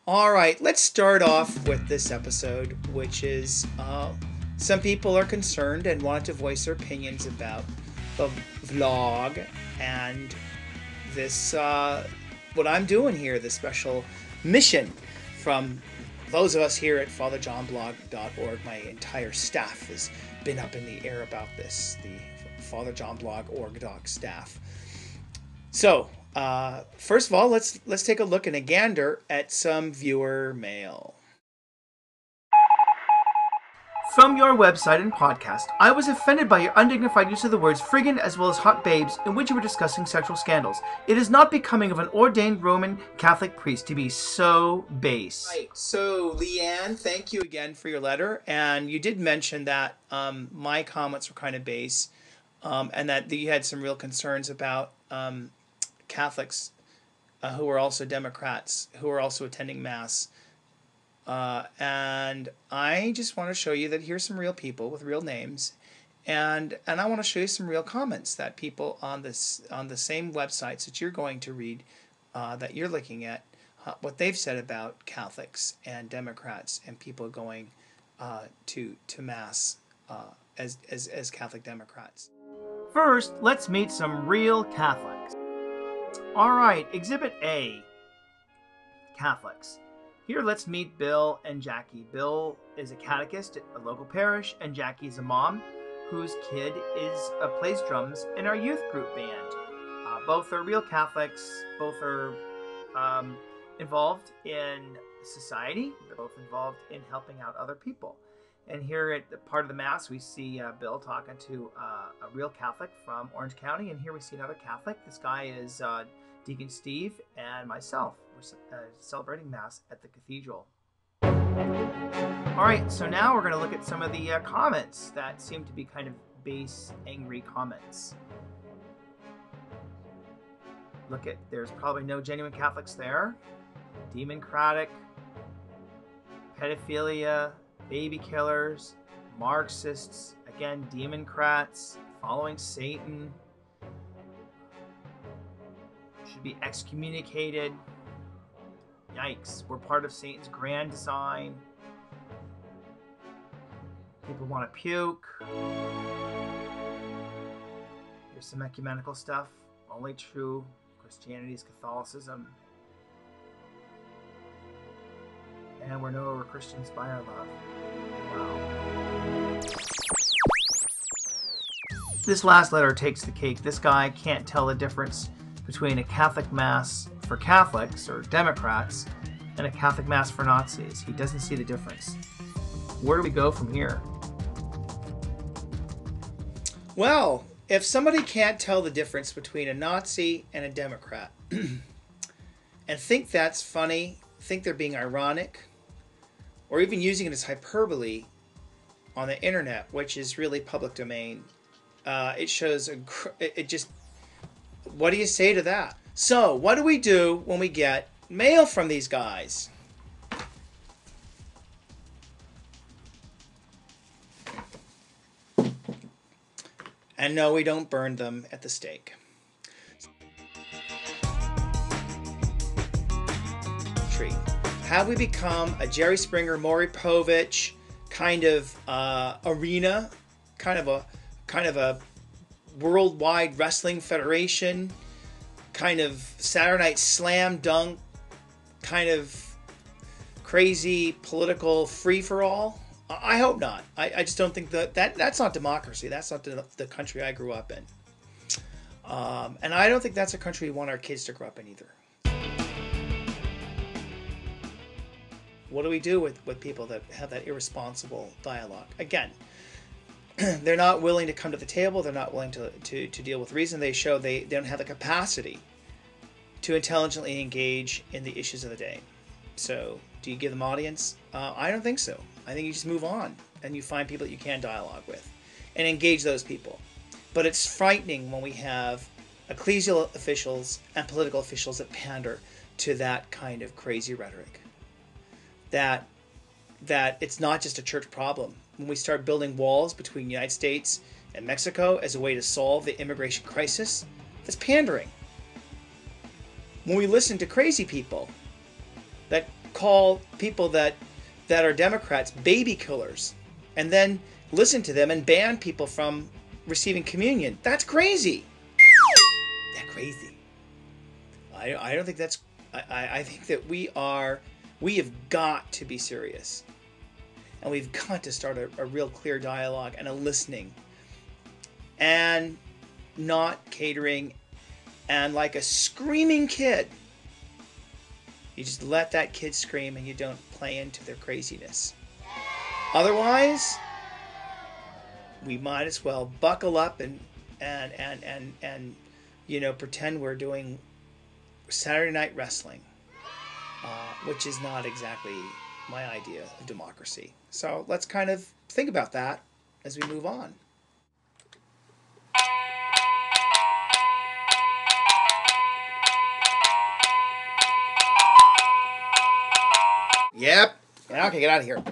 All right, let's start off with this episode, which is some people are concerned and want to voice their opinions about the vlog and this, what I'm doing here, this special mission from those of us here at fatherjohnblog.org. My entire staff has been up in the air about this, the fatherjohnblog.org staff. So, first of all, let's take a look and a gander at some viewer mail. From your website and podcast, I was offended by your undignified use of the words friggin' as well as hot babes in which you were discussing sexual scandals. It is not becoming of an ordained Roman Catholic priest to be so base. Right. So, Leanne, thank you again for your letter. And you did mention that my comments were kind of base, and that you had some real concerns about Catholics who are also Democrats, who are also attending Mass. And I just want to show you that here's some real people with real names, and I want to show you some real comments that people on the same websites that you're going to read, that you're looking at, what they've said about Catholics and Democrats and people going to Mass as Catholic Democrats. First, let's meet some real Catholics. All right, Exhibit A, Catholics. Here, let's meet Bill and Jackie. Bill is a catechist at a local parish, and Jackie is a mom whose kid plays drums in our youth group band. Both are real Catholics. Both are involved in society. They're both involved in helping out other people. And here at the part of the Mass, we see Bill talking to a real Catholic from Orange County, and here we see another Catholic. This guy is Deacon Steve and myself. We're celebrating Mass at the cathedral. All right, so now we're going to look at some of the comments that seem to be kind of base, angry comments. There's probably no genuine Catholics there. Democratic, pedophilia, baby killers, Marxists, again, Democrats, following Satan, should be excommunicated. Yikes, we're part of Satan's grand design. People want to puke. Here's some ecumenical stuff. Only true Christianity is Catholicism. And we're no over Christians by our love. Wow. This last letter takes the cake. This guy can't tell the difference between a Catholic Mass for Catholics or Democrats and a Catholic Mass for Nazis. He doesn't see the difference. Where do we go from here? Well, if somebody can't tell the difference between a Nazi and a Democrat and think that's funny, think they're being ironic, or even using it as hyperbole on the internet, which is really public domain, it shows what do you say to that? So, what do we do when we get mail from these guys? And no, we don't burn them at the stake. Have we become a Jerry Springer, Maury Povich kind of arena, kind of a worldwide wrestling federation, kind of Saturday Night Slam Dunk, kind of crazy political free-for-all? I hope not. I just don't think that's not democracy. That's not the country I grew up in. And I don't think that's a country we want our kids to grow up in either. What do we do with people that have that irresponsible dialogue? Again, they're not willing to come to the table. They're not willing to deal with reason. They show they don't have the capacity to intelligently engage in the issues of the day. So do you give them audience? I don't think so. I think you just move on and you find people that you can dialogue with and engage those people. But it's frightening when we have ecclesial officials and political officials that pander to that kind of crazy rhetoric. That it's not just a church problem. When we start building walls between the United States and Mexico as a way to solve the immigration crisis, that's pandering. When we listen to crazy people that call people that are Democrats baby killers and then listen to them and ban people from receiving communion. That's crazy. That's crazy. I don't think that's... I think that we have got to be serious. And we've got to start a real clear dialogue and a listening. And not catering. And like a screaming kid, you just let that kid scream and you don't play into their craziness. Otherwise, we might as well buckle up and pretend we're doing Saturday Night Wrestling, which is not exactly my idea of democracy. So let's kind of think about that as we move on. Yep. Okay, get out of here.